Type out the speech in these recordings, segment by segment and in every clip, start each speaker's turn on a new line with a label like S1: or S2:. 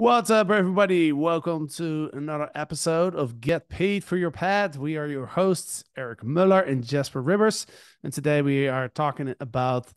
S1: What's up, everybody? Welcome to another episode of Get Paid for Your Pad. We are your hosts, Eric Muller and Jasper Rivers, and today we are talking about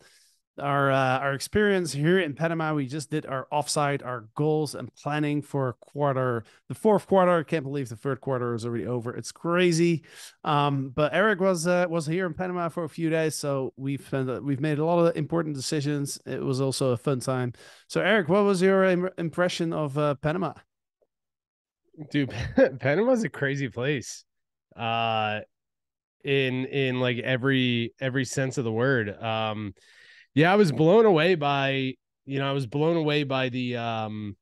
S1: our experience here in Panama. We just did our offsite, our goals and planning for the fourth quarter. I can't believe the third quarter is already over. It's crazy. But Eric was here in Panama for a few days, so we've made a lot of important decisions. It was also a fun time. So, Eric, what was your impression of Panama?
S2: Dude, Panama's a crazy place. Uh in like every sense of the word. Yeah, I was blown away by, I was blown away by the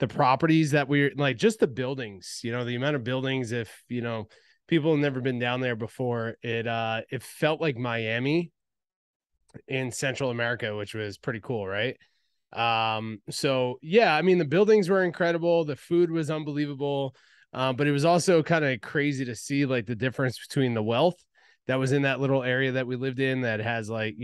S2: properties that we're like, just the buildings, the amount of buildings. If, people have never been down there before, it felt like Miami in Central America, which was pretty cool, right? So yeah, I mean, the buildings were incredible, the food was unbelievable, but it was also kind of crazy to see like the difference between the wealth that was in that little area that we lived in, that has like,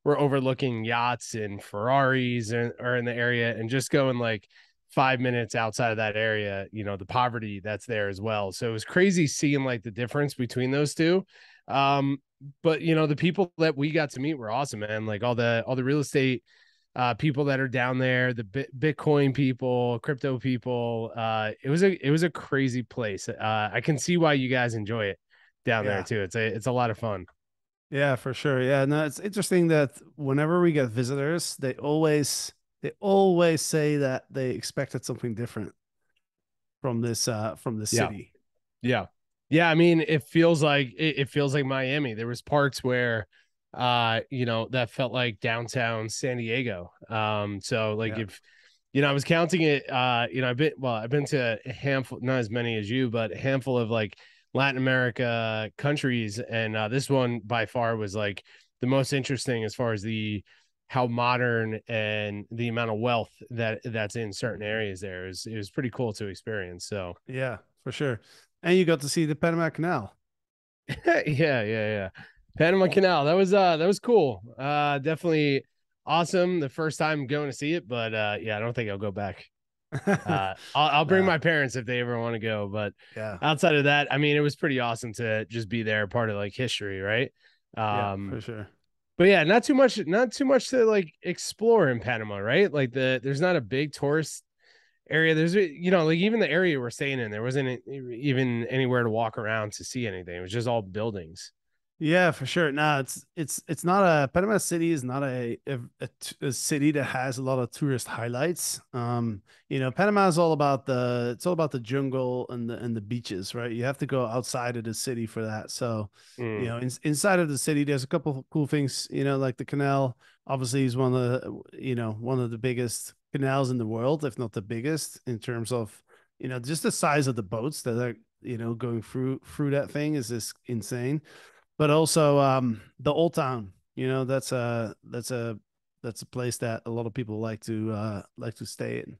S2: we're overlooking yachts and Ferraris are in the area, and just going like 5 minutes outside of that area, the poverty that's there as well. So it was crazy seeing like the difference between those two. um but the people that we got to meet were awesome, man. Like all the real estate people that are down there, the Bitcoin people, crypto people. It was a crazy place. I can see why you guys enjoy it down there
S1: Yeah.
S2: too. It's a lot of fun.
S1: Yeah, for sure. Yeah, no, it's interesting that whenever we get visitors, they always say that they expected something different from the
S2: Yeah,
S1: city.
S2: yeah, yeah. I mean, it feels like Miami. There was parts where, that felt like downtown San Diego. So like,
S1: Yeah.
S2: if I was counting it, I've been to a handful, not as many as you, but a handful of like Latin America countries, and this one by far was like the most interesting as far as the how modern and the amount of wealth that's in certain areas there. It was pretty cool to experience. So
S1: Yeah, for sure. And you got to see the Panama Canal.
S2: yeah, yeah, yeah. Panama Canal. That was cool. Definitely awesome the first time going to see it, but yeah, I don't think I'll go back. I'll bring
S1: Nah,
S2: my parents if they ever want to go, but
S1: yeah.
S2: outside of that, I mean, it was pretty awesome to just be there, part of like history, right?
S1: Yeah,
S2: Um,
S1: for sure.
S2: but yeah, not too much to like explore in Panama, right? Like there's not a big tourist area. There's, like even the area we're staying in, there wasn't even anywhere to walk around to see anything. It was just all buildings.
S1: Yeah, for sure. No, it's not a Panama City is not a city that has a lot of tourist highlights. Panama is all about the jungle and the beaches, right? You have to go outside of the city for that. So,
S2: Mm.
S1: inside of the city, there's a couple of cool things. Like the canal. Obviously, is one of the biggest canals in the world, if not the biggest, in terms of just the size of the boats that are going through that thing is just insane. But also the Old Town. That's a place that a lot of people like to stay in.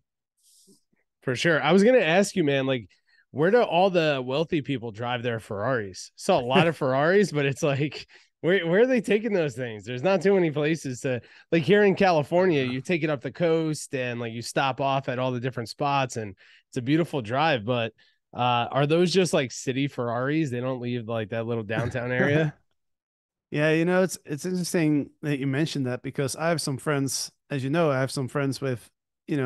S2: For sure. I was gonna ask you, man, like, where do all the wealthy people drive their Ferraris? Saw a lot of Ferraris, but it's like, where are they taking those things? There's not too many places to, like, here in California. You take it up the coast and like you stop off at all the different spots, and it's a beautiful drive. But are those just like city Ferraris? They don't leave like that little downtown area.
S1: Yeah, it's interesting that you mentioned that because I have some friends, as you know, I have some friends with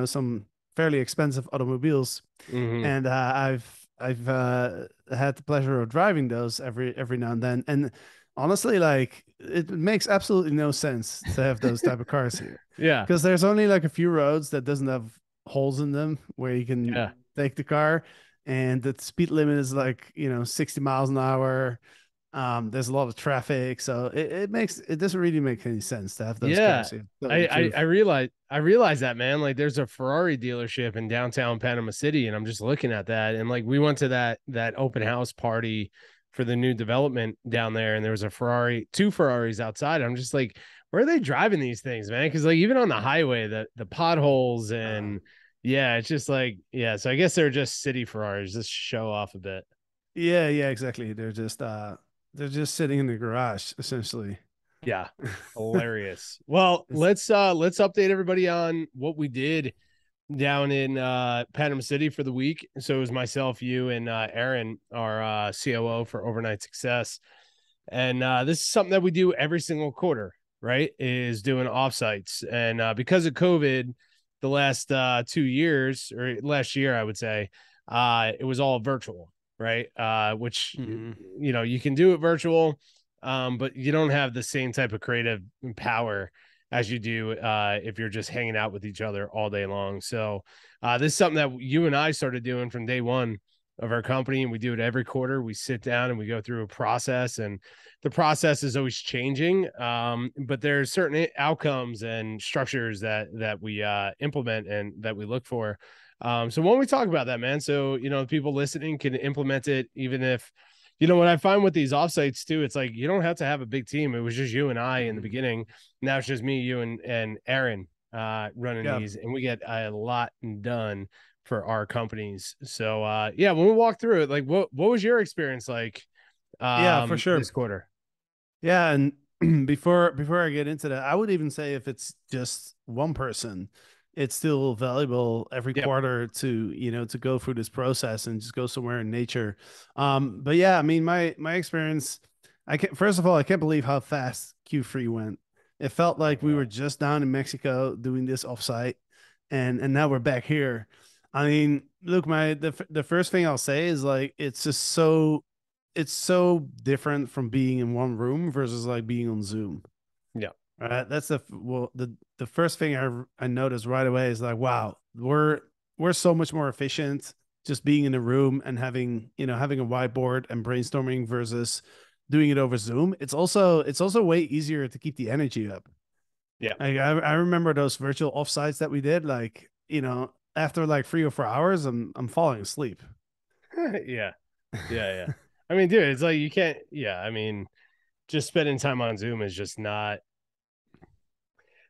S1: some fairly expensive automobiles,
S2: Mm-hmm.
S1: and I've had the pleasure of driving those every now and then. And honestly, like it makes absolutely no sense to have those type of cars here
S2: Yeah,
S1: because there's only like a few roads that doesn't have holes in them where you can
S2: yeah.
S1: take the car, and the speed limit is like 60 miles an hour. There's a lot of traffic, so it doesn't really make any sense to have those
S2: Yeah.
S1: cars here. Tell you
S2: I,
S1: the
S2: I I
S1: truth.
S2: realize I realize that, man. Like there's a Ferrari dealership in downtown Panama City, and I'm just looking at that. And like we went to that open house party for the new development down there, and there was a Ferrari, two Ferraris outside. I'm just like, where are they driving these things, man? Because like even on the highway, the potholes,
S1: Uh,
S2: and yeah, it's just like, yeah. So I guess they're just city Ferraris, just show off a bit.
S1: yeah, yeah, exactly. They're just sitting in the garage essentially.
S2: Yeah. Hilarious. Well, let's update everybody on what we did down in Panama City for the week. So it was myself, you, and Aaron, our COO for Overnight Success. And this is something that we do every single quarter, right? Is doing offsites. And because of COVID, the last 2 years, or last year, I would say, it was all virtual, right? Which,
S1: Mhm.
S2: you can do it virtual, but you don't have the same type of creative power as you do if you're just hanging out with each other all day long. So this is something that you and I started doing from day one of our company, and we do it every quarter. We sit down and we go through a process, and the process is always changing. But there's certain outcomes and structures that we implement and that we look for. So when we talk about that, man, so people listening can implement it, even if what I find with these offsites too, it's like you don't have to have a big team. It was just you and I in the
S1: Mhm.
S2: beginning. Now it's just me, you, and Aaron running
S1: Yeah.
S2: these, and we get a lot done for our companies. So yeah, when we walk through it, like what was your experience like
S1: Yeah, for sure.
S2: this quarter?
S1: Yeah, and before I get into that, I would even say if it's just one person, it's still valuable every
S2: Yep.
S1: quarter to, to go through this process and just go somewhere in nature. But yeah, I mean, my experience, I can first of all, I can't believe how fast Q3 went. It felt
S2: I
S1: like we were
S2: know.
S1: just down in Mexico doing this offsite, and now we're back here. I mean, look, the first thing I'll say is like it's so different from being in one room versus like being on Zoom.
S2: Yeah.
S1: Right? That's the first thing I noticed right away is like, wow, we're so much more efficient just being in a room and having a whiteboard and brainstorming versus doing it over Zoom. It's also way easier to keep the energy up.
S2: Yeah.
S1: Like I remember those virtual offsites that we did, like, after like 3 or 4 hours, I'm falling asleep.
S2: Yeah. Yeah. Yeah. I mean, dude, it's like you can't. Yeah. I mean, just spending time on Zoom is just not.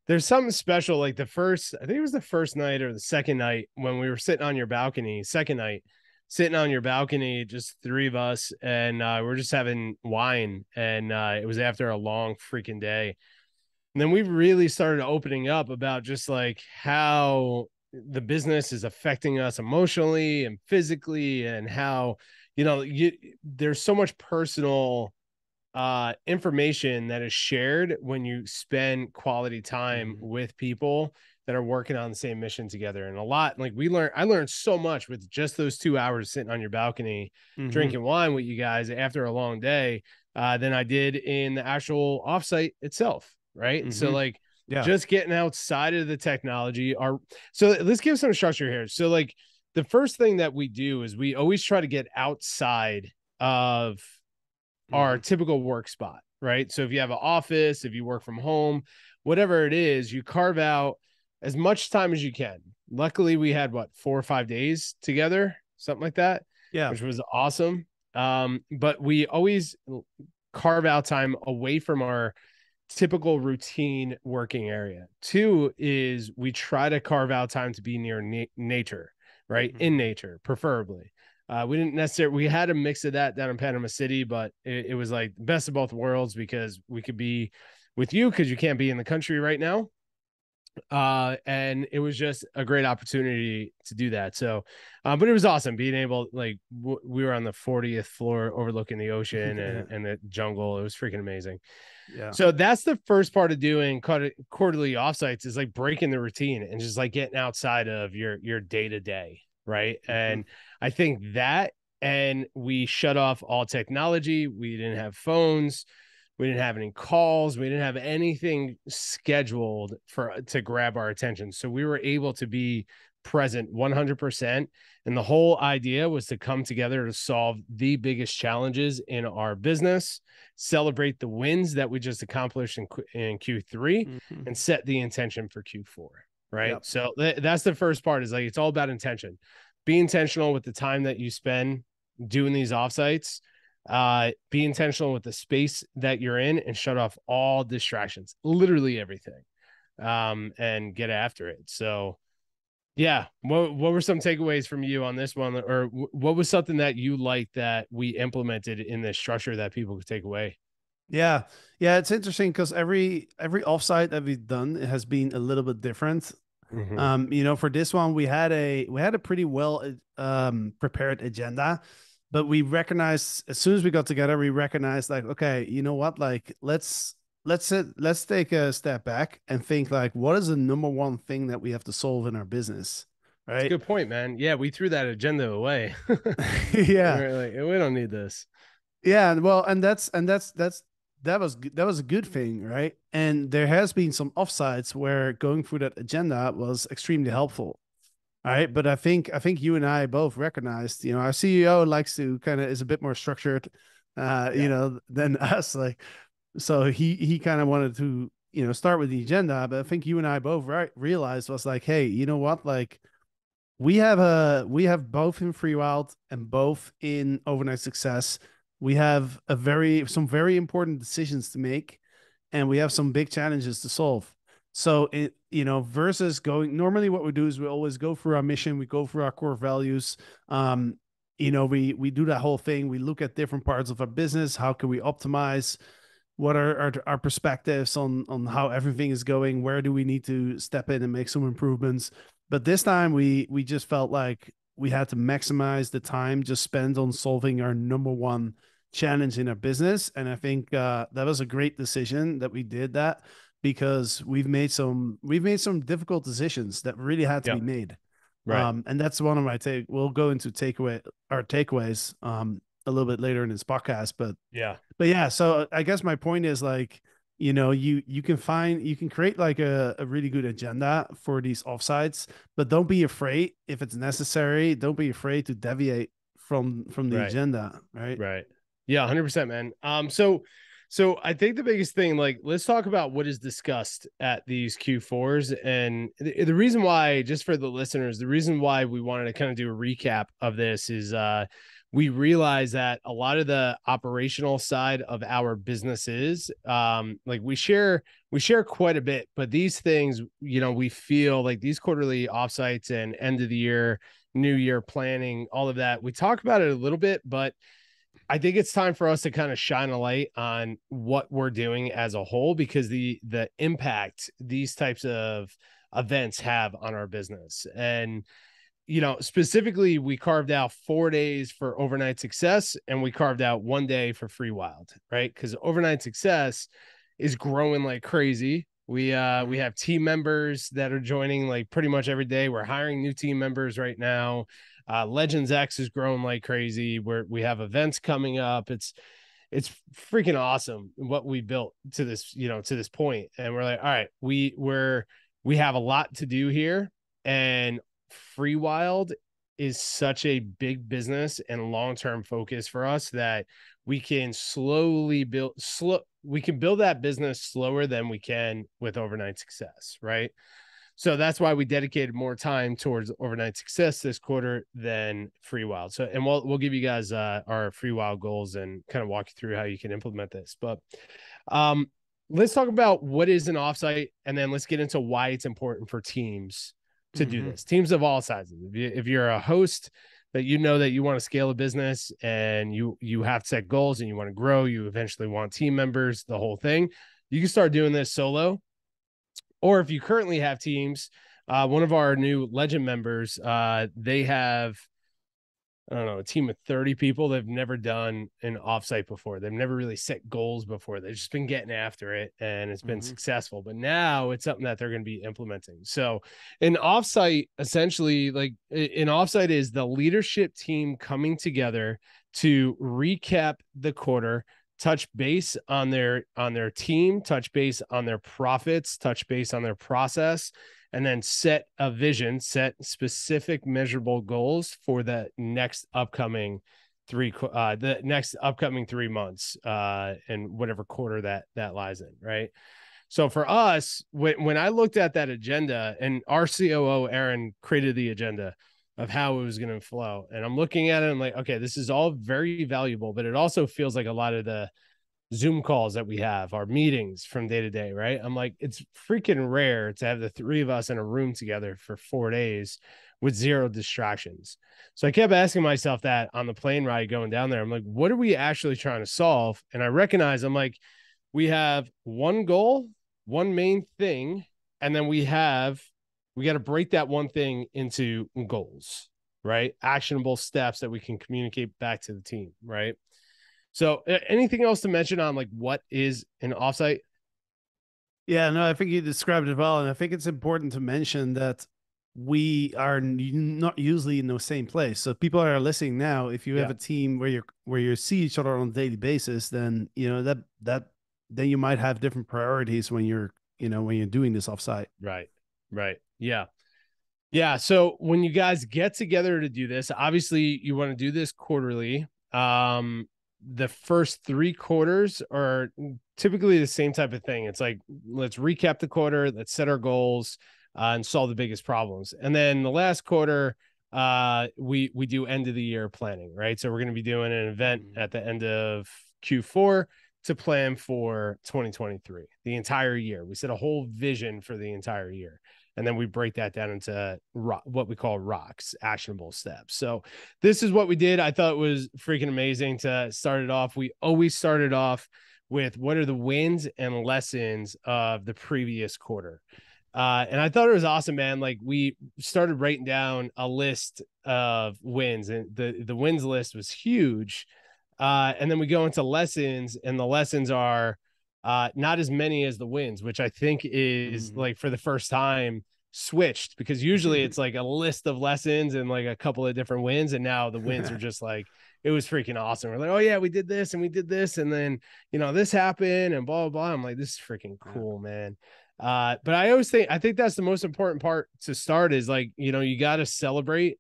S2: There's something special. Like I think it was the first night or the second night when we were sitting on your balcony. Second night, sitting on your balcony, just three of us, and we're just having wine, and it was after a long freaking day. And then we really started opening up about just like how the business is affecting us emotionally and physically, and how there's so much personal information that is shared when you spend quality time
S1: Mhm.
S2: with people that are working on the same mission together. And a lot, like I learned so much with just those 2 hours sitting on your balcony
S1: Mhm.
S2: drinking wine with you guys after a long day, than I did in the actual offsite itself. Right. So
S1: Mhm.
S2: like
S1: Yeah.
S2: just getting outside of the technology are, so let's give some structure here. So like the first thing that we do is we always try to get outside of our
S1: Mhm.
S2: typical work spot, right? So if you have an office, if you work from home, whatever it is, you carve out as much time as you can. Luckily, we had 4 or 5 days together, something like that,
S1: Yeah.
S2: which was awesome. But we always carve out time away from our typical routine working area. Two is we try to carve out time to be near nature, right? In
S1: Mhm.
S2: nature, preferably. We didn't necessarily, we had a mix of that down in Panama City, but it was like the best of both worlds because we could be with you because you can't be in the country right now. And it was just a great opportunity to do that. So but it was awesome being able, like we were on the 40th floor overlooking the ocean and the jungle. It was freaking amazing.
S1: Yeah.
S2: So that's the first part of doing quarterly offsites, is like breaking the routine and just like getting outside of your day to day, right?
S1: Mhm.
S2: And I think that, and we shut off all technology. We didn't have phones. We didn't have any calls. We didn't have anything scheduled to grab our attention. So we were able to be present 100%. And the whole idea was to come together to solve the biggest challenges in our business, celebrate the wins that we just accomplished in Q3,
S1: Mhm.
S2: and set the intention for Q4. Right.
S1: Yep.
S2: So that's the first part, is like, it's all about intention. Be intentional with the time that you spend doing these offsites. Be intentional with the space that you're in and shut off all distractions, literally everything, and get after it. So yeah, what were some takeaways from you on this one, or what was something that you liked that we implemented in this structure that people could take away?
S1: Yeah. Yeah. It's interesting because every offsite that we've done, it has been a little bit different.
S2: Mhm.
S1: For this one, we had a pretty well prepared agenda, but we recognized as soon as we got together, we recognized like, okay, you know what, like let's take a step back and think like, what is the number one thing that we have to solve in our business,
S2: It's a
S1: right?
S2: good point, man. Yeah, we threw that agenda away.
S1: Yeah,
S2: We're like, we don't need this.
S1: yeah, well, that was a good thing, right? And there has been some offsites where going through that agenda was extremely helpful. All right, but I think you and I both recognized, our CEO likes to kind of is a bit more structured,
S2: Yeah.
S1: than us. Like, so he kind of wanted to, start with the agenda. But I think you and I both realized was like, hey, you know what? Like, we have both in Free Wild and both in Overnight Success. We have some very important decisions to make, and we have some big challenges to solve. So versus going normally, what we do is we always go through our mission, we go through our core values. We do that whole thing. We look at different parts of our business. How can we optimize? What are our perspectives on how everything is going? Where do we need to step in and make some improvements? But this time we just felt like we had to maximize the time just spent on solving our number one challenge in our business. And I think that was a great decision that we did that, because we've made some difficult decisions that really had to
S2: Yeah.
S1: be made.
S2: Right.
S1: And that's one of my take. We'll go into our takeaways a little bit later in this podcast,
S2: Yeah.
S1: but yeah, so I guess my point is like, you can create like a really good agenda for these offsites, but don't be afraid if it's necessary. Don't be afraid to deviate from the
S2: Right.
S1: agenda, right?
S2: Right. Yeah, 100%, man. So I think the biggest thing, like, let's talk about what is discussed at these Q4s. And the reason why, just for the listeners, the reason why we wanted to kind of do a recap of this is we realize that a lot of the operational side of our businesses, like we share quite a bit, but these things, we feel like these quarterly offsites and end of the year, new year planning, all of that, we talk about it a little bit, but I think it's time for us to kind of shine a light on what we're doing as a whole, because the impact these types of events have on our business. And specifically, we carved out 4 days for overnight success, and we carved out 1 day for free wild, right? Because overnight success is growing like crazy. We have team members that are joining like pretty much every day. We're hiring new team members right now. Legends X is growing like crazy. We have events coming up. It's freaking awesome what we built to this point. And we're like, all right, we have a lot to do here, and Free Wild is such a big business and long-term focus for us that we can we can build that business slower than we can with overnight success, right? So that's why we dedicated more time towards overnight success this quarter than Free Wild. So, and we'll give you guys our Free Wild goals and kind of walk you through how you can implement this. But um, let's talk about what is an offsite, and then let's get into why it's important for teams to do this. Teams of all sizes. If you're a host that that you want to scale a business, and you have to set goals and you want to grow, you eventually want team members, the whole thing, you can start doing this solo. Or if you currently have teams, one of our new legend members, they have, I don't know, a team of 30 people. They've never done an offsite before. They've never really set goals before. They've just been getting after it, and it's been successful. But now it's something that they're going to be implementing. So an offsite, essentially, like an offsite is the leadership team coming together to recap the quarter, touch base on their team, touch base on their profits, touch base on their process, and then set a vision, set specific measurable goals for the next upcoming 3 months, and whatever quarter that lies in, right? So for us, when I looked at that agenda, and our COO Aaron created the agenda of how it was going to flow, and I'm looking at it, I'm like, okay, this is all very valuable, but it also feels like a lot of the Zoom calls that we have, our meetings from day to day, right? I'm like, it's freaking rare to have the three of us in a room together for 4 days with zero distractions. So I kept asking myself that on the plane ride going down there. I'm like, what are we actually trying to solve? And I recognize, I'm like, we have one goal, one main thing, and then we have we got to break that one thing into goals, right? Actionable steps that we can communicate back to the team, right? So anything else to mention on like what is an offsite?
S1: Yeah, no, I think you described it well, and I think it's important to mention that we are not usually in the same place. So people are listening now. If you have
S2: Yeah.
S1: a team where you see each other on a daily basis, then then you might have different priorities when you're doing this offsite.
S2: Right. Right. Yeah. Yeah. So when you guys get together to do this, obviously you want to do this quarterly. The first 3 quarters are typically the same type of thing. It's like, let's recap the quarter, let's set our goals, and solve the biggest problems. And then the last quarter, we do end of the year planning, right? So we're going to be doing an event at the end of Q4 to plan for 2023, the entire year. We set a whole vision for the entire year. And then we break that down into what we call rocks, actionable steps. So this is what we did. I thought it was freaking amazing to start it off. We always started off with what are the wins and lessons of the previous quarter. And I thought it was awesome, man. Like we started writing down a list of wins, and the wins list was huge. And then we go into lessons, and the lessons are not as many as the wins, which I think is like for the first time switched, because usually it's like a list of lessons and like a couple of different wins. And now the wins are just like, it was freaking awesome. We're like, oh yeah, we did this and we did this. And then, this happened and blah, blah, blah. I'm like, this is freaking cool, man. But I think that's the most important part to start is like, you got to celebrate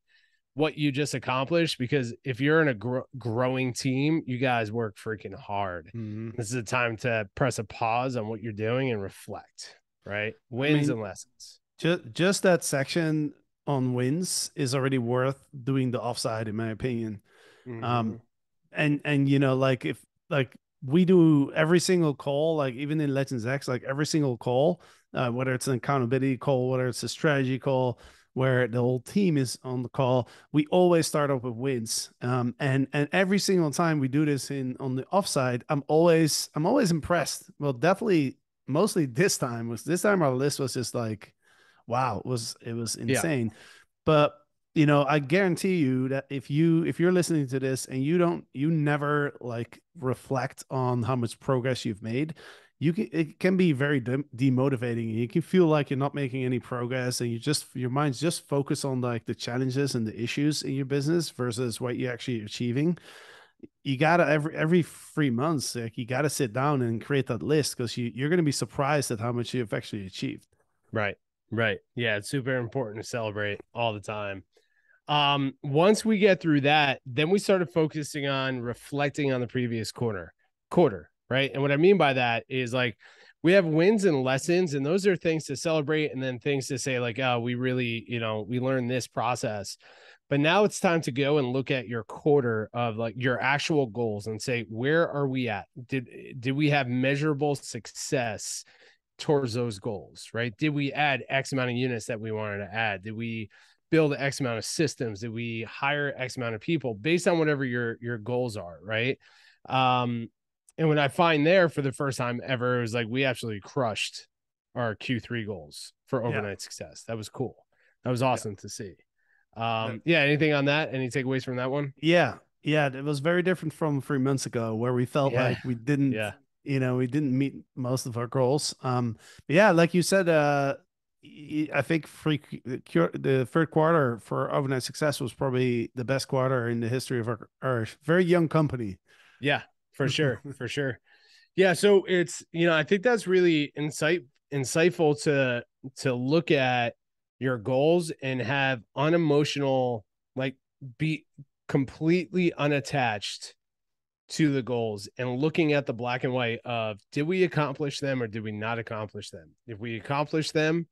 S2: what you just accomplished, because if you're in a growing team, you guys work freaking hard. This is a time to press a pause on what you're doing and reflect, right? Wins and lessons.
S1: Just that section on wins is already worth doing the offside, in my opinion. And like if like we do every single call, like even in Legends X, like every single call, whether it's an accountability call, whether it's a strategy call, where the whole team is on the call, we always start off with wins. And every single time we do this on the offside, I'm always impressed. Well, definitely mostly this time our list was just like, wow, it was insane. Yeah. But I guarantee you that if you're listening to this and you never like reflect on how much progress you've made, it can be very demotivating. You can feel like you're not making any progress, and your mind's just focused on like the challenges and the issues in your business versus what you're actually achieving. You gotta every 3 months, like you gotta sit down and create that list, because you're gonna be surprised at how much you've actually achieved.
S2: Right. Yeah, it's super important to celebrate all the time. Once we get through that, then we started focusing on reflecting on the previous quarter, right? And what I mean by that is like we have wins and lessons, and those are things to celebrate, and then things to say like, oh, we really, we learned this process. But now it's time to go and look at your quarter of like your actual goals and say, where are we at? Did we have measurable success towards those goals, right? Did we add X amount of units that we wanted to add? Did we build X amount of systems? Did we hire X amount of people based on whatever your goals are, right? And when I find there for the first time ever, it was like we actually crushed our Q3 goals for overnight success. That was cool. That was awesome to see. Anything on that? Any takeaways from that one?
S1: Yeah. It was very different from 3 months ago, where we felt like we didn't we didn't meet most of our goals. Like you said, I think the third quarter for overnight success was probably the best quarter in the history of our very young company.
S2: Yeah, for sure. For sure. Yeah. So it's, I think that's really insightful to look at your goals and have unemotional, like be completely unattached to the goals and looking at the black and white of, did we accomplish them or did we not accomplish them? If we accomplished them,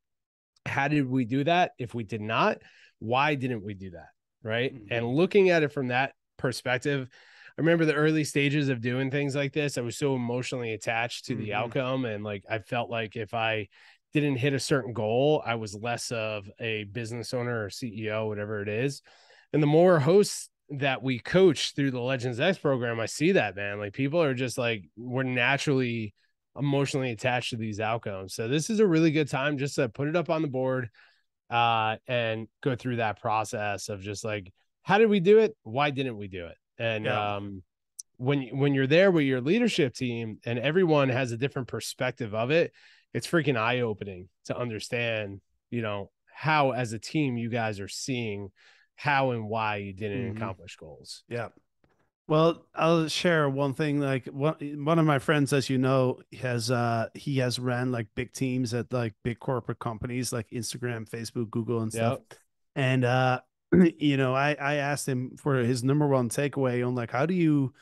S2: how did we do that? If we did not, why didn't we do that? Right. And looking at it from that perspective, I remember the early stages of doing things like this. I was so emotionally attached to the outcome. And like, I felt like if I didn't hit a certain goal, I was less of a business owner or CEO, whatever it is. And the more hosts that we coach through the Legends X program, I see that, man. Like people are just like, we're naturally emotionally attached to these outcomes. So this is a really good time just to put it up on the board. and go through that process of just like, how did we do it? Why didn't we do it? And
S1: Yeah.
S2: when you're there with your leadership team and everyone has a different perspective of it, it's freaking eye-opening to understand, how as a team you guys are seeing how and why you didn't accomplish goals.
S1: Yeah. Well, I'll share one thing. Like one of my friends, as you know, he has ran like big teams at like big corporate companies like Instagram, Facebook, Google, and stuff.
S2: Yep.
S1: And I asked him for his number one takeaway on like how do you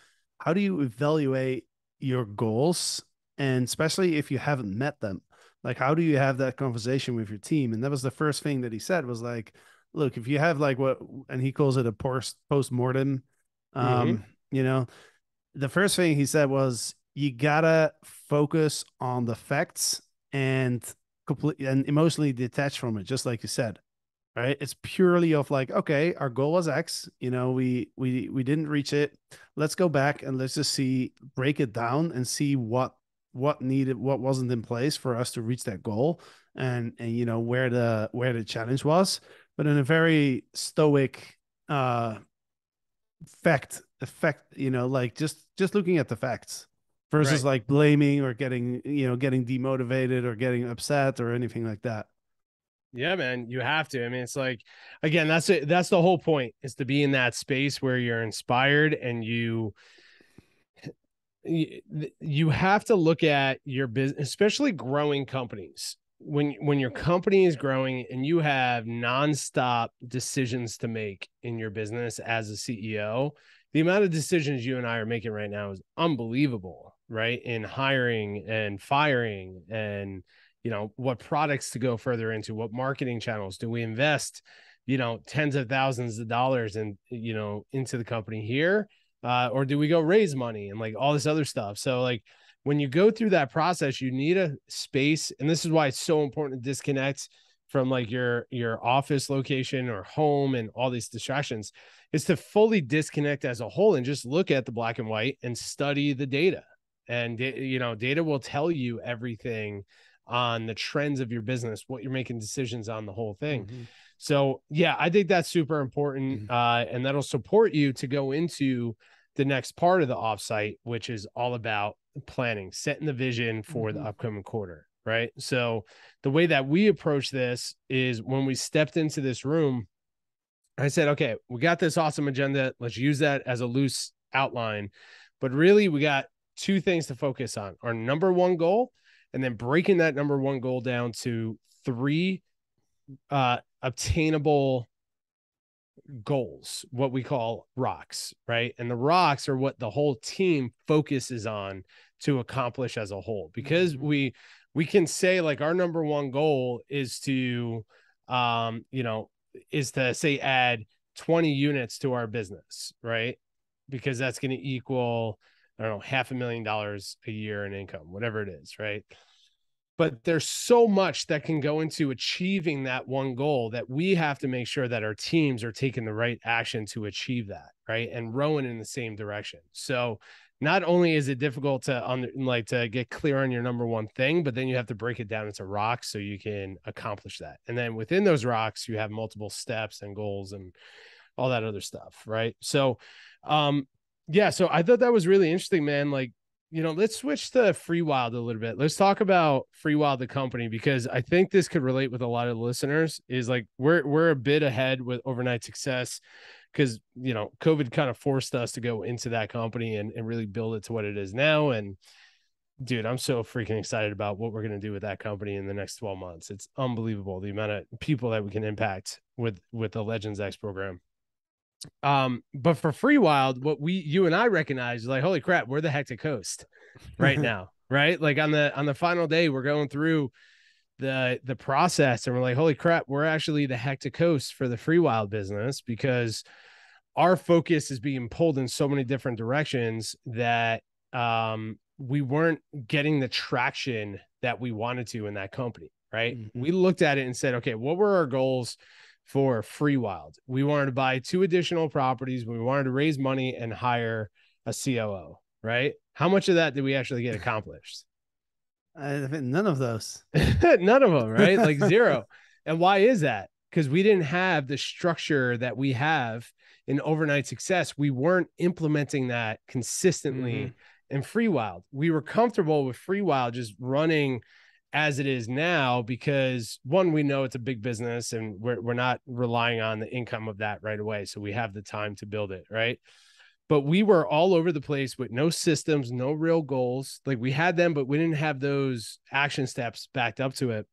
S1: evaluate your goals, and especially if you haven't met them, like how do you have that conversation with your team? And that was the first thing that he said was like, look, if you have like what, and he calls it a post mortem,
S2: Mm-hmm.
S1: you know, the first thing he said was you gotta focus on the facts and complete and emotionally detach from it, just like you said. Right? It's purely of like, okay, our goal was X. We didn't reach it. Let's go back and let's just break it down and see what wasn't in place for us to reach that goal, and where the challenge was, but in a very stoic effect, like just looking at the facts versus
S2: Right.
S1: like blaming or getting demotivated or getting upset or anything like that.
S2: Yeah, man, you have to. I mean, it's like, again, that's it. That's the whole point, is to be in that space where you're inspired and you have to look at your business, especially growing companies. When your company is growing and you have nonstop decisions to make in your business as a CEO, the amount of decisions you and I are making right now is unbelievable, right? In hiring and firing and what products to go further into, what marketing channels do we invest, tens of thousands of dollars into the company here, or do we go raise money and like all this other stuff? So like when you go through that process, you need a space, and this is why it's so important to disconnect from like your office location or home and all these distractions, is to fully disconnect as a whole and just look at the black and white and study the data. And data will tell you everything on the trends of your business, what you're making decisions on, the whole thing.
S1: Mm-hmm.
S2: So yeah, I think that's super important, and that'll support you to go into the next part of the offsite, which is all about planning, setting the vision for the
S1: Mm-hmm.
S2: upcoming quarter, right? So the way that we approach this is, when we stepped into this room, I said, okay, we got this awesome agenda. Let's use that as a loose outline. But really, we got two things to focus on: our number one goal, and then breaking that number one goal down to three obtainable goals, what we call rocks, right? And the rocks are what the whole team focuses on to accomplish as a whole, because
S1: Mm-hmm.
S2: we can say like our number one goal is to is to say add 20 units to our business, right? Because that's going to equal, I don't know, $500,000 a year in income, whatever it is, right? But there's so much that can go into achieving that one goal that we have to make sure that our teams are taking the right action to achieve that, right? And rowing in the same direction. So not only is it difficult to get clear on your number one thing, but then you have to break it down into rocks so you can accomplish that. And then within those rocks, you have multiple steps and goals and all that other stuff, right? So so I thought that was really interesting, man. Like, let's switch to FreeWild a little bit. Let's talk about FreeWild, the company, because I think this could relate with a lot of listeners. Is like we're a bit ahead with overnight success, because COVID kind of forced us to go into that company and really build it to what it is now. And dude, I'm so freaking excited about what we're gonna do with that company in the next 12 months. It's unbelievable the amount of people that we can impact with the Legends X program. But for FreeWild, what you and I recognize is like, holy crap, we're the hectic host right now, right? Like on the final day, we're going through the process, and we're like, holy crap, we're actually the hectic host for the FreeWild business, because our focus is being pulled in so many different directions that we weren't getting the traction that we wanted to in that company, right?
S1: Mm-hmm.
S2: We looked at it and said, okay, what were our goals for FreeWild? We wanted to buy 2 additional properties. We wanted to raise money and hire a COO, right? How much of that did we actually get accomplished?
S1: I think none of those.
S2: None of them, right? Like zero. And why is that? because we didn't have the structure that we have in overnight success. We weren't implementing that consistently in Free Wild. We were comfortable with Free Wild just running as it is now, because one, we know it's a big business and we're not relying on the income of that right away. So we have the time to build it, right? But we were all over the place with no systems, no real goals. Like we had them, but we didn't have those action steps backed up to it.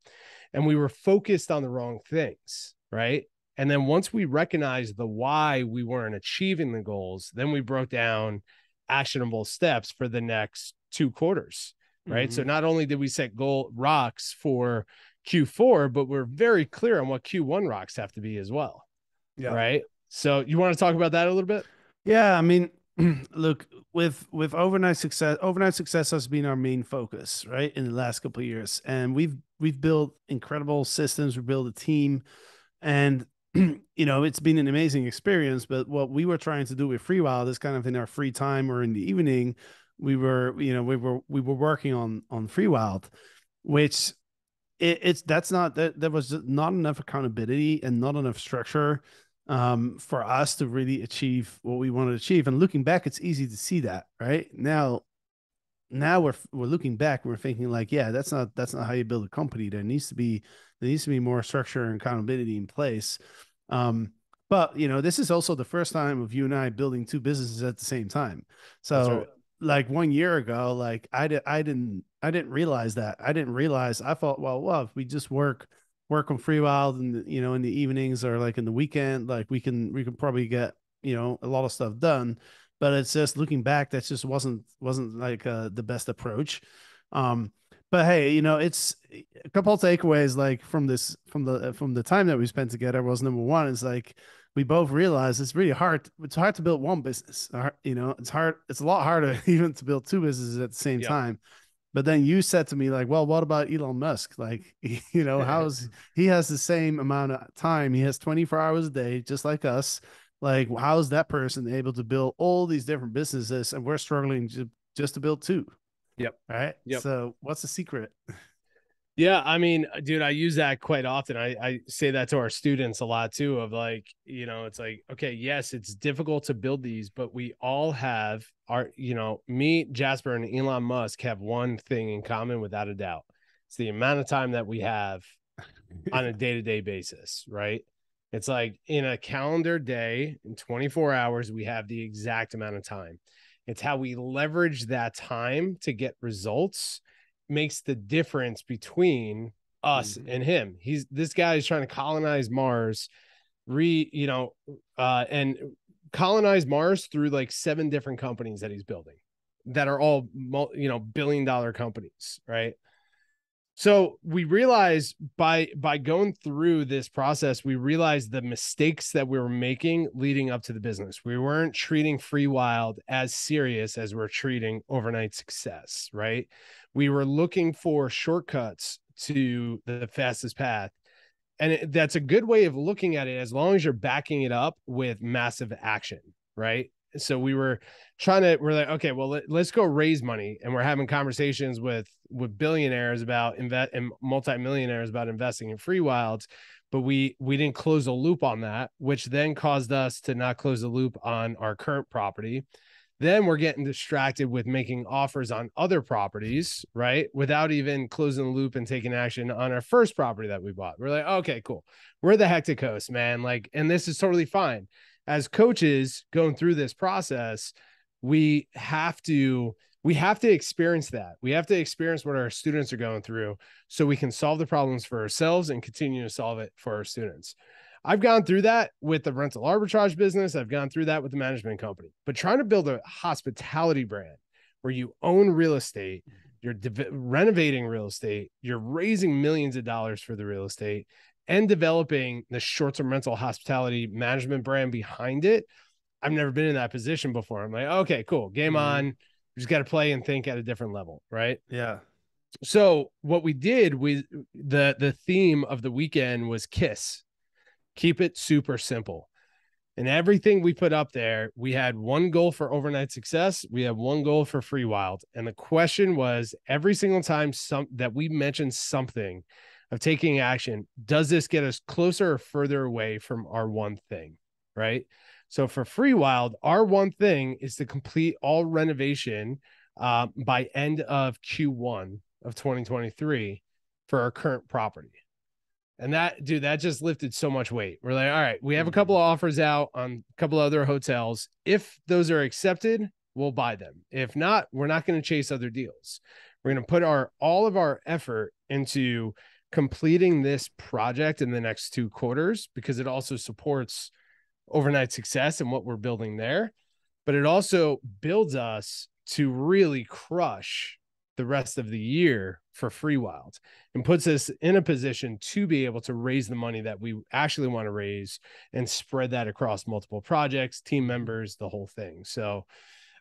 S2: And we were focused on the wrong things, right? And then once we recognized the why we weren't achieving the goals, then we broke down actionable steps for the next 2 quarters, right? So not only did we set goal rocks for Q4, but we're very clear on what Q1 rocks have to be as well, right? So you want to talk about that a little bit?
S1: Yeah, I mean, look, with overnight success has been our main focus, right, in the last couple of years, and we've built incredible systems. We built a team, and it's been an amazing experience. But what we were trying to do with Free Wild is kind of in our free time or in the evening, we were working on Free Wild, which there was not enough accountability and not enough structure for us to really achieve what we want to achieve. And looking back, it's easy to see that right now. We're looking back, we're thinking like, yeah, that's not how you build a company. There needs to be more structure and accountability in place. But this is also the first time of you and I building 2 businesses at the same time. So like 1 year ago, like I didn't realize that. I thought, well, if we just work on Free Wild and in the evenings or like in the weekend, like we can probably get a lot of stuff done. But it's just looking back, that just wasn't like the best approach. But hey, it's a couple of takeaways like from the time that we spent together was, number one is like we both realized it's really hard. It's hard to build one business. It's hard. It's a lot harder even to build 2 businesses at the same time. But then you said to me like, well, what about Elon Musk? Like, he has the same amount of time. He has 24 hours a day, just like us. Like, how is that person able to build all these different businesses and we're struggling just to build 2?
S2: Yep.
S1: Right.
S2: Yep.
S1: So what's the secret?
S2: Yeah, I mean, dude, I use that quite often. I say that to our students a lot too, of like, it's like, okay, yes, it's difficult to build these, but we all have me, Jasper, and Elon Musk have one thing in common without a doubt. It's the amount of time that we have on a day-to-day basis, right? It's like in a calendar day, in 24 hours, we have the exact amount of time. It's how we leverage that time to get results makes the difference between us and him. This guy is trying to colonize Mars, and colonize Mars through like 7 different companies that he's building that are all, billion-dollar companies, right? So we realized by going through this process, we realized the mistakes that we were making leading up to the business. We weren't treating Free Wild as serious as we're treating overnight success, right? We were looking for shortcuts to the fastest path. And that's a good way of looking at it, as long as you're backing it up with massive action, right? So we're like, okay, well, let's go raise money. And we're having conversations with billionaires about and multimillionaires about investing in Free Wilds, but we didn't close a loop on that, which then caused us to not close the loop on our current property. Then we're getting distracted with making offers on other properties, right? Without even closing the loop and taking action on our first property that we bought. We're like, okay, cool. We're the hectic host, man. Like, and this is totally fine. As coaches going through this process, we have to experience that. We have to experience what our students are going through so we can solve the problems for ourselves and continue to solve it for our students. I've gone through that with the rental arbitrage business. I've gone through that with the management company, but trying to build a hospitality brand where you own real estate, you're renovating real estate, you're raising millions of dollars for the real estate, and developing the short-term rental hospitality management brand behind it. I've never been in that position before. I'm like, okay, cool. Game on. We just got to play and think at a different level. Right.
S1: Yeah.
S2: So what we did with the theme of the weekend was KISS. Keep it super simple. And everything we put up there, we had one goal for overnight success. We had one goal for Free Wild. And the question was, every single time that we mentioned something of taking action. Does this get us closer or further away from our one thing? Right. So for Free Wild, our one thing is to complete all renovation by end of Q1 of 2023 for our current property. And that, dude, that just lifted so much weight. We're like, all right, we have a couple of offers out on a couple other hotels. If those are accepted, we'll buy them. If not, we're not going to chase other deals. We're going to put all of our effort into completing this project in the next 2 quarters, because it also supports overnight success and what we're building there. But it also builds us to really crush the rest of the year for Free Wild, and puts us in a position to be able to raise the money that we actually want to raise and spread that across multiple projects, team members, the whole thing. So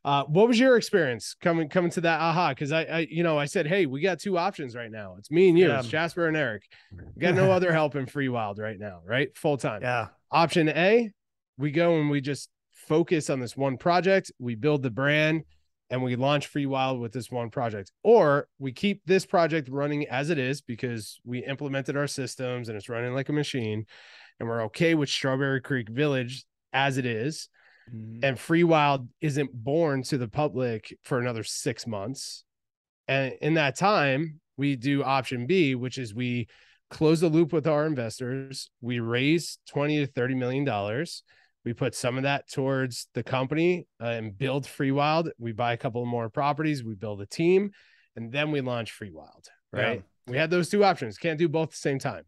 S2: what was your experience coming to that aha? Because I said, hey, we got 2 options right now. It's me and you. It's Jasper and Eric. We got no other help in Free Wild right now, right? Full time.
S1: Yeah.
S2: Option A, we go and we just focus on this one project. We build the brand and we launch Free Wild with this one project. Or we keep this project running as it is because we implemented our systems and it's running like a machine, and we're okay with Strawberry Creek Village as it is. And Free Wild isn't born to the public for another 6 months. And in that time, we do option B, which is we close the loop with our investors. We raise $20 to $30 million. We put some of that towards the company and build Free Wild. We buy a couple more properties. We build a team, and then we launch Free Wild, right? Yeah. We had those 2 options. Can't do both at the same time.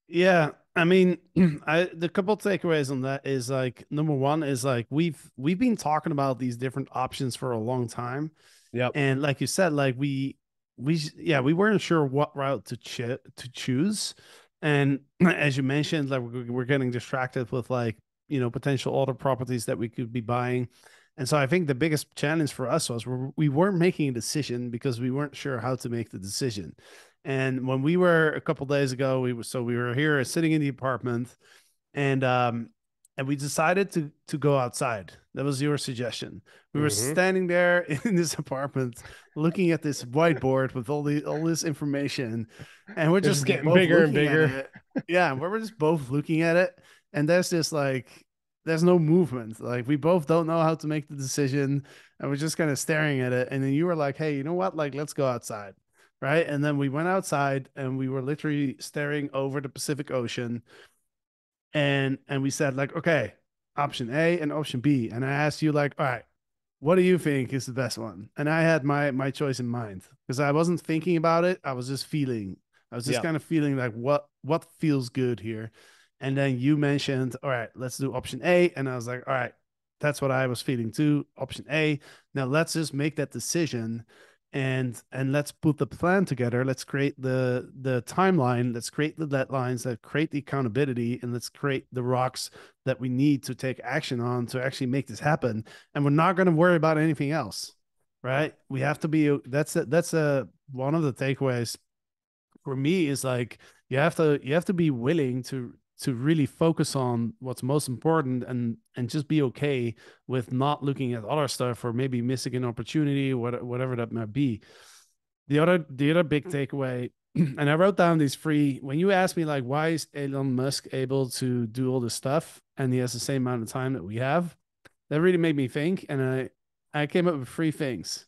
S1: Yeah. I mean, the couple of takeaways on that is like, number one is like, we've been talking about these different options for a long time.
S2: Yep.
S1: And like you said, like we weren't sure what route to choose. And as you mentioned, like we're getting distracted with like, potential other properties that we could be buying. And so I think the biggest challenge for us was we weren't making a decision because we weren't sure how to make the decision. And when we were a couple days ago, we were here sitting in the apartment, and we decided to go outside. That was your suggestion. We were standing there in this apartment, looking at this whiteboard with all this information, and we're just
S2: getting bigger and bigger.
S1: Yeah, we're just both looking at it, and there's no movement. Like we both don't know how to make the decision, and we're just kind of staring at it. And then you were like, "Hey, you know what? Like, let's go outside." Right. And then we went outside and we were literally staring over the Pacific Ocean. And we said, like, okay, option A and option B. And I asked you, like, all right, what do you think is the best one? And I had my choice in mind because I wasn't thinking about it. I was just feeling. I was just kind of feeling like what feels good here. And then you mentioned, all right, let's do option A. And I was like, all right, that's what I was feeling too. Option A. Now let's just make that decision. And let's put the plan together. Let's create the timeline. Let's create the deadlines. Let's create the accountability, and let's create the rocks that we need to take action on to actually make this happen. And we're not going to worry about anything else, right? We have to be. That's one of the takeaways for me is like you have to be willing to really focus on what's most important and just be okay with not looking at other stuff or maybe missing an opportunity, whatever that might be. The other big takeaway, and I wrote down these 3, when you asked me like, why is Elon Musk able to do all this stuff and he has the same amount of time that we have, that really made me think. And I came up with 3 things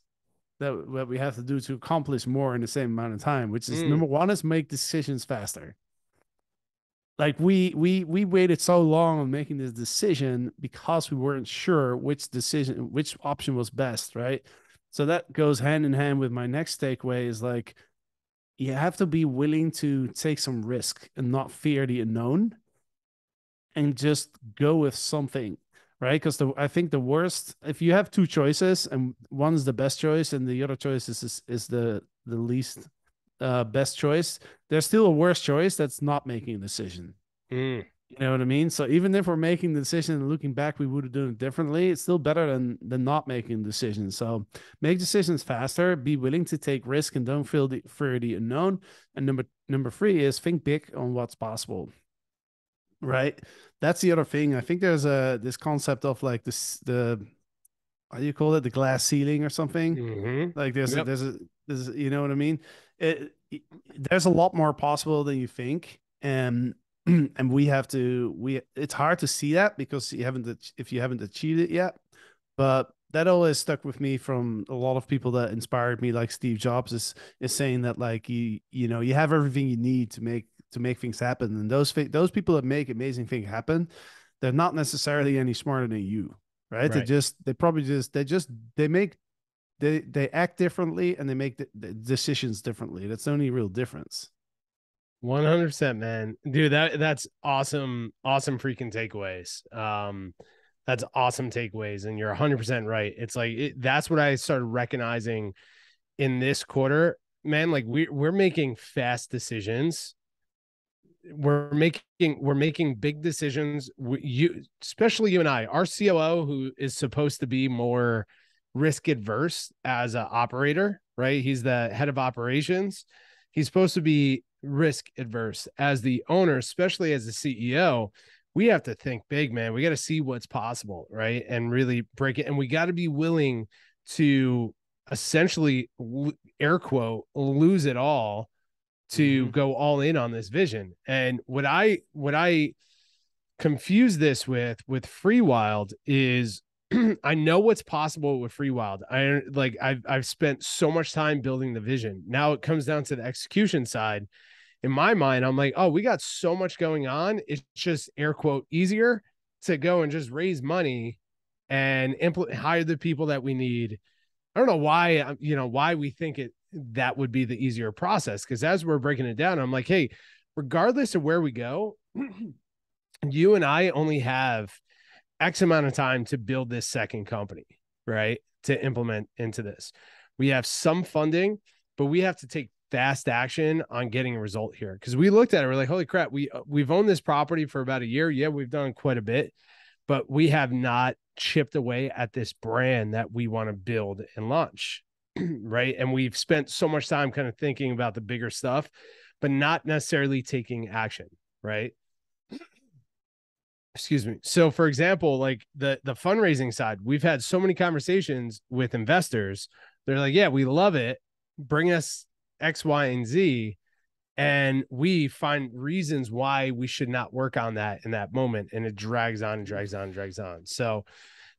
S1: that we have to do to accomplish more in the same amount of time, which is number 1 is make decisions faster. Like we waited so long on making this decision because we weren't sure which option was best, right? So that goes hand in hand with my next takeaway is like, you have to be willing to take some risk and not fear the unknown and just go with something, right? Because I think the worst, if you have 2 choices and one's the best choice and the other choice is the least best choice, there's still a worse choice that's not making a decision. You know what I mean? So even if we're making the decision and looking back, we would have done it differently. It's still better than not making decisions. So make decisions faster, be willing to take risk, and don't fear the unknown. And number 3 is think big on what's possible. Right? That's the other thing. I think there's this concept of like the how do you call it, the glass ceiling or something. Like there's you know what I mean? there's a lot more possible than you think, and and it's hard to see that because if you haven't achieved it yet. But that always stuck with me from a lot of people that inspired me, like Steve Jobs is saying that, like, you have everything you need to make things happen, and those people that make amazing things happen, they're not necessarily any smarter than you, right?
S2: Right.
S1: They make they act differently, and they make the decisions differently. That's the only real difference.
S2: 100%, man. Dude, that's awesome. Awesome freaking takeaways. That's awesome takeaways. And you're 100% right. It's like, that's what I started recognizing in this quarter, man. Like we're making fast decisions. We're making big decisions. Especially you and I, our COO, who is supposed to be more risk adverse as an operator, right? He's the head of operations. He's supposed to be risk adverse. As the owner, especially as the CEO, we have to think big, man. We got to see what's possible, right? And really break it. And we got to be willing to essentially, air quote, lose it all to go all in on this vision. And what I confuse this with Free Wild is I know what's possible with Free Wild. I've spent so much time building the vision. Now it comes down to the execution side. In my mind, I'm like, oh, we got so much going on. It's just, air quote, easier to go and just raise money and hire the people that we need. I don't know why we think that would be the easier process. Because as we're breaking it down, I'm like, hey, regardless of where we go, you and I only have X amount of time to build this second company, right? To implement into this. We have some funding, but we have to take fast action on getting a result here. Because we looked at it, we're like, holy crap, we've owned this property for about a year. Yeah, we've done quite a bit, but we have not chipped away at this brand that we want to build and launch. Right. And we've spent so much time kind of thinking about the bigger stuff, but not necessarily taking action. Right. Excuse me. So for example, like the fundraising side, we've had so many conversations with investors. They're like, yeah, we love it. Bring us X, Y, and Z. And we find reasons why we should not work on that in that moment. And it drags on and drags on and drags on. So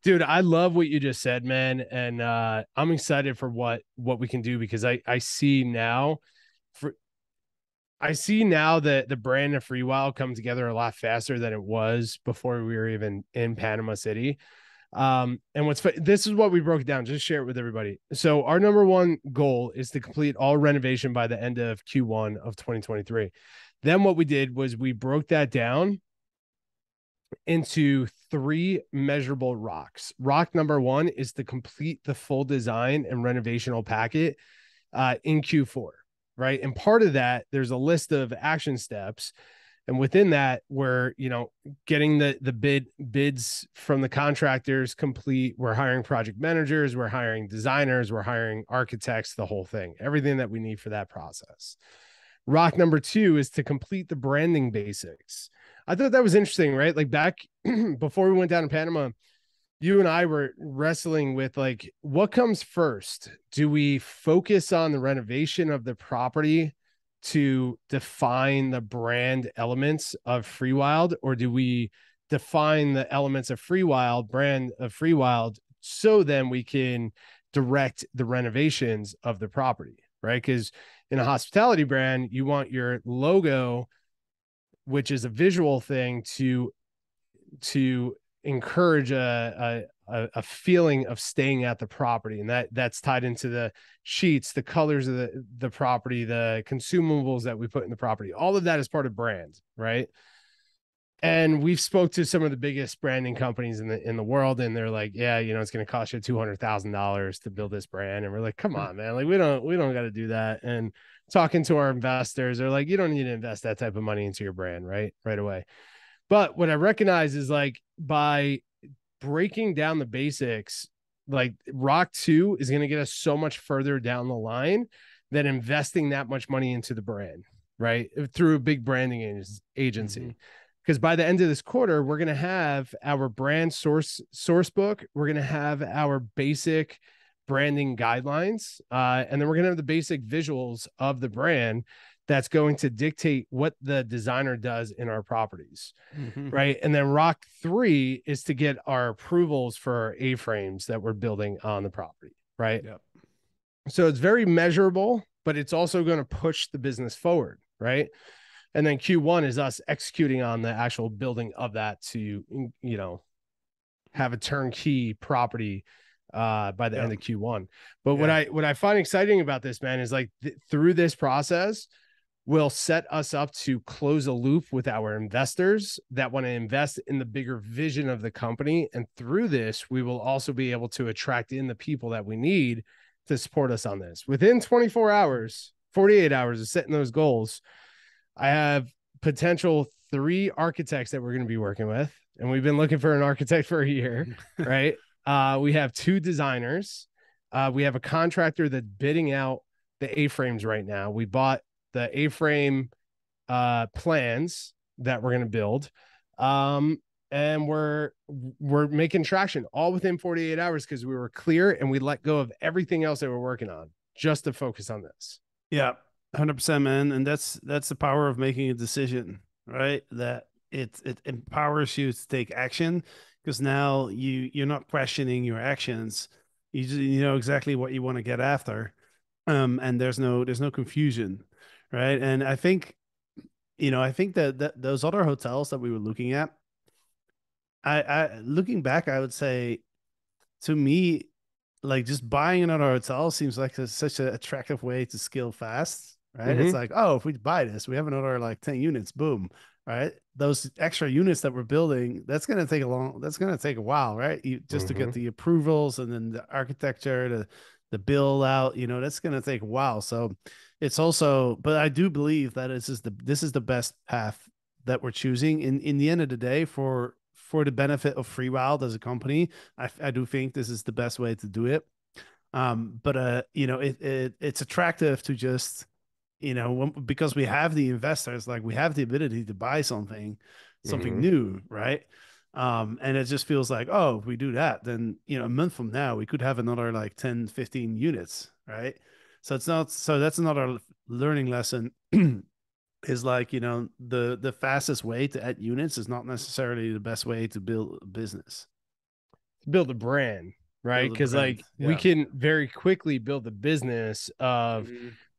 S2: dude, I love what you just said, man. And I'm excited for what we can do, because I see now that the brand of Free Wild come together a lot faster than it was before we were even in Panama City. And this is what we broke down. Just share it with everybody. So our number one goal is to complete all renovation by the end of Q1 of 2023. Then what we did was we broke that down into 3 measurable rocks. Rock number 1 is to complete the full design and renovational packet in Q4, right? And part of that, there's a list of action steps. And within that, we're, getting the bids from the contractors complete. We're hiring project managers, we're hiring designers, we're hiring architects, the whole thing, everything that we need for that process. Rock number 2 is to complete the branding basics. I thought that was interesting, right? Like back before we went down to Panama, you and I were wrestling with like, what comes first? Do we focus on the renovation of the property to define the brand elements of Free Wild, or do we define the elements of Free Wild, brand of Free Wild, so then we can direct the renovations of the property, right? Because in a hospitality brand, you want your logo, which is a visual thing, to encourage a feeling of staying at the property. And that's tied into the sheets, the colors of the property, the consumables that we put in the property. All of that is part of brand, right? And we've spoke to some of the biggest branding companies in the world, and they're like, yeah, it's going to cost you $200,000 to build this brand. And we're like, come on, man, like we don't got to do that. And talking to our investors, they're like, you don't need to invest that type of money into your brand right away. But what I recognize is, like, by breaking down the basics, like Rock 2 is going to get us so much further down the line than investing that much money into the brand, right? Through a big branding agency. Because by the end of this quarter, we're going to have our brand source book. We're going to have our basic branding guidelines. And then we're going to have the basic visuals of the brand that's going to dictate what the designer does in our properties.
S1: Mm-hmm.
S2: Right. And then rock 3 is to get our approvals for our A-frames that we're building on the property. Right.
S1: Yep.
S2: So it's very measurable, but it's also going to push the business forward. Right. And then Q1 is us executing on the actual building of that to, you know, have a turnkey property by the end of Q1. But what I find exciting about this, man, is like through this process will set us up to close a loop with our investors that want to invest in the bigger vision of the company. And through this, we will also be able to attract in the people that we need to support us on this. Within 24 hours, 48 hours of setting those goals, I have potential 3 architects that we're going to be working with. And we've been looking for an architect for a year, right? We have 2 designers. We have a contractor that's bidding out the A-frames right now. We bought the A-frame plans that we're going to build. And we're making traction all within 48 hours because we were clear and we let go of everything else that we're working on just to focus on this.
S1: Yeah, 100%, man. And that's the power of making a decision, right? That it empowers you to take action because now you're not questioning your actions. You know exactly what you want to get after. And there's no confusion, right? And I think, I think that those other hotels that we were looking at, I looking back, I would say to me, like just buying another hotel seems like such an attractive way to scale fast, right? It's like, oh, if we buy this, we have another like 10 units, boom, right? Those extra units that we're building, that's going to take a while, right? Just to get the approvals and then the architecture, the build out, that's going to take a while. So it's also, but I do believe that this is the best path that we're choosing in the end of the day for the benefit of FreeWild as a company. I do think this is the best way to do it. But it's attractive to just, because we have the investors, like we have the ability to buy something new, right? And it just feels like, oh, if we do that, then, a month from now, we could have another like 10, 15 units, right? So that's another learning lesson is like, the fastest way to add units is not necessarily the best way to build a business.
S2: Build a brand, right? Because like we can very quickly build a business of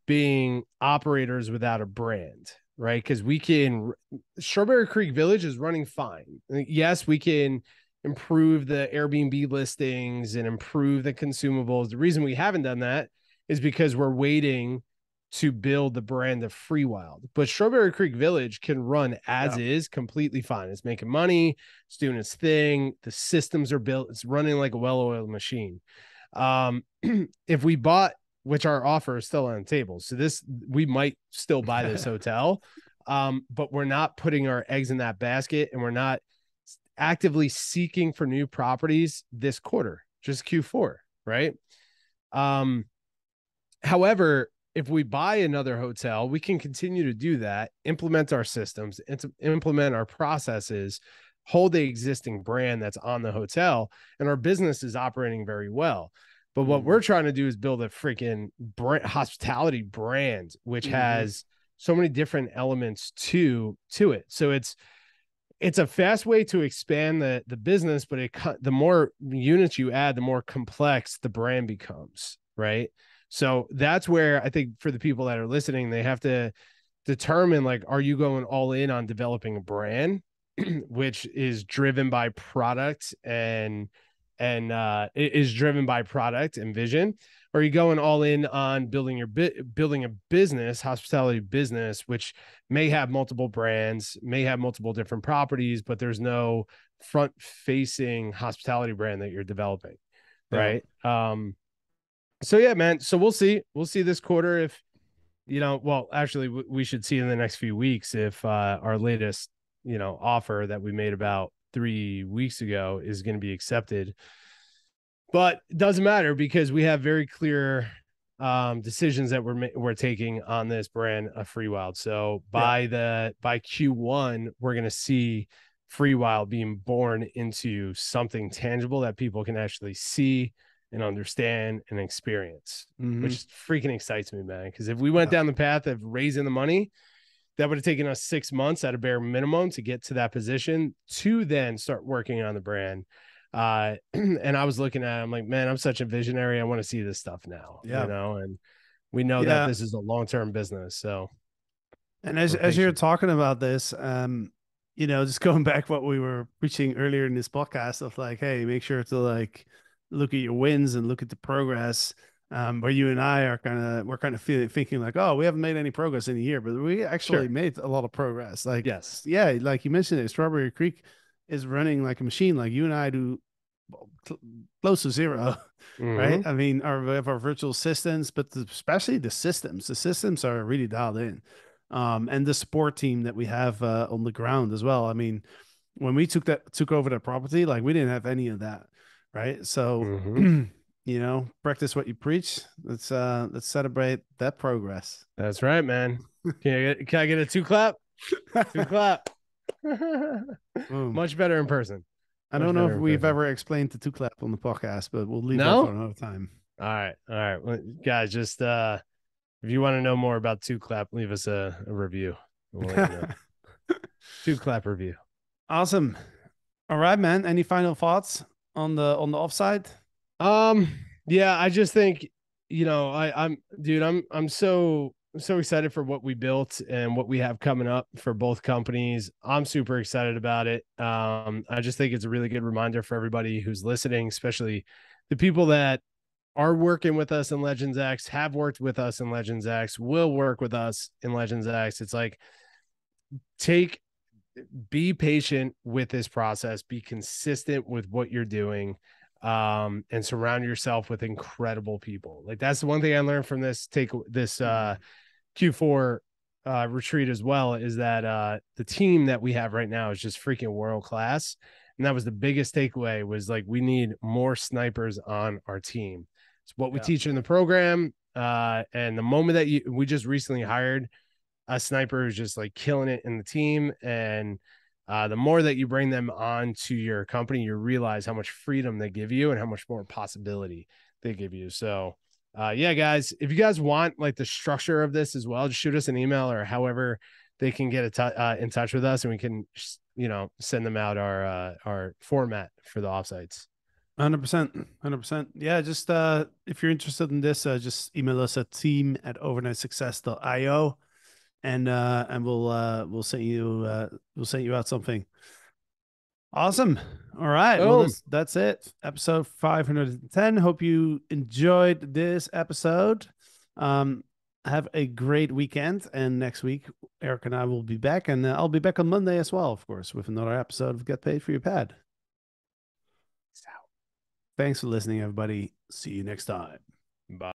S2: being operators without a brand, right? Because Strawberry Creek Village is running fine. Yes, we can improve the Airbnb listings and improve the consumables. The reason we haven't done that is because we're waiting to build the brand of FreeWild. But Strawberry Creek Village can run as is completely fine. It's making money. It's doing its thing. The systems are built. It's running like a well-oiled machine. If we bought, which our offer is still on the table, so we might still buy this hotel, but we're not putting our eggs in that basket, and we're not actively seeking for new properties this quarter, just Q4, right? However, if we buy another hotel, we can continue to do that, implement our systems, implement our processes, hold the existing brand that's on the hotel, and our business is operating very well. But what we're trying to do is build a freaking hospitality brand, which has so many different elements to it. So it's a fast way to expand the business, but the more units you add, the more complex the brand becomes, right? So that's where I think for the people that are listening, they have to determine, like, are you going all in on developing a brand, which is driven by product and it is driven by product and vision? Or are you going all in on building a business, hospitality business, which may have multiple brands, may have multiple different properties, but there's no front facing hospitality brand that you're developing. Right. So yeah, man. So we'll see this quarter if, well, actually we should see in the next few weeks if our latest, offer that we made about 3 weeks ago is going to be accepted. But it doesn't matter because we have very clear decisions that we're taking on this brand of FreeWild. So by Q1, we're going to see FreeWild being born into something tangible that people can actually see and understand and experience,
S1: Mhm.
S2: which freaking excites me, man. Because if we went down the path of raising the money, that would have taken us 6 months at a bare minimum to get to that position to then start working on the brand. And I was looking at it, I'm like, man, I'm such a visionary. I want to see this stuff now,
S1: Yeah.
S2: and we know that this is a long-term business. So,
S1: and as you're talking about this, just going back what we were preaching earlier in this podcast of like, hey, make sure to like look at your wins and look at the progress. Where you and I are we're kind of thinking like, oh, we haven't made any progress in a year, but we actually made a lot of progress. Like,
S2: yes,
S1: yeah, like you mentioned it, Strawberry Creek is running like a machine. Like you and I do close to zero, right? I mean, we have our virtual assistants, but especially the systems. The systems are really dialed in, and the support team that we have on the ground as well. I mean, when we took over that property, like we didn't have any of that, right? So, practice what you preach. Let's celebrate that progress.
S2: That's right, man. Can I get a 2 clap? 2 clap. Much better in person.
S1: I don't know if we've ever explained the 2 clap on the podcast, but we'll leave that for another time.
S2: All right. Well, guys, just if you want to know more about 2 clap, leave us a review. We'll let you know. 2 clap review.
S1: Awesome. All right, man. Any final thoughts on the offside?
S2: Yeah, I just think, I'm so excited for what we built and what we have coming up for both companies. I'm super excited about it. I just think it's a really good reminder for everybody who's listening, especially the people that are working with us in Legends X, have worked with us in Legends X, will work with us in Legends X. It's like, be patient with this process, be consistent with what you're doing, and surround yourself with incredible people. Like that's the one thing I learned from this Q4 retreat as well, is that the team that we have right now is just freaking world class. And that was the biggest takeaway, was like, we need more snipers on our team. It's what we teach in the program. And the moment that we just recently hired a sniper who's just like killing it in the team. And the more that you bring them on to your company, you realize how much freedom they give you and how much more possibility they give you. So yeah, guys, if you guys want like the structure of this as well, just shoot us an email or however they can get in touch with us, and we can, send them out our format for the offsites.
S1: 100%. Yeah. Just, if you're interested in this, just email us at team@overnightsuccess.io. And we'll send you out something. Awesome. All right. Boom. Well, that's it. Episode 510. Hope you enjoyed this episode. Have a great weekend, and next week Eric and I will be back, and I'll be back on Monday as well, of course, with another episode of Get Paid for Your Pad. Thanks for listening, everybody. See you next time.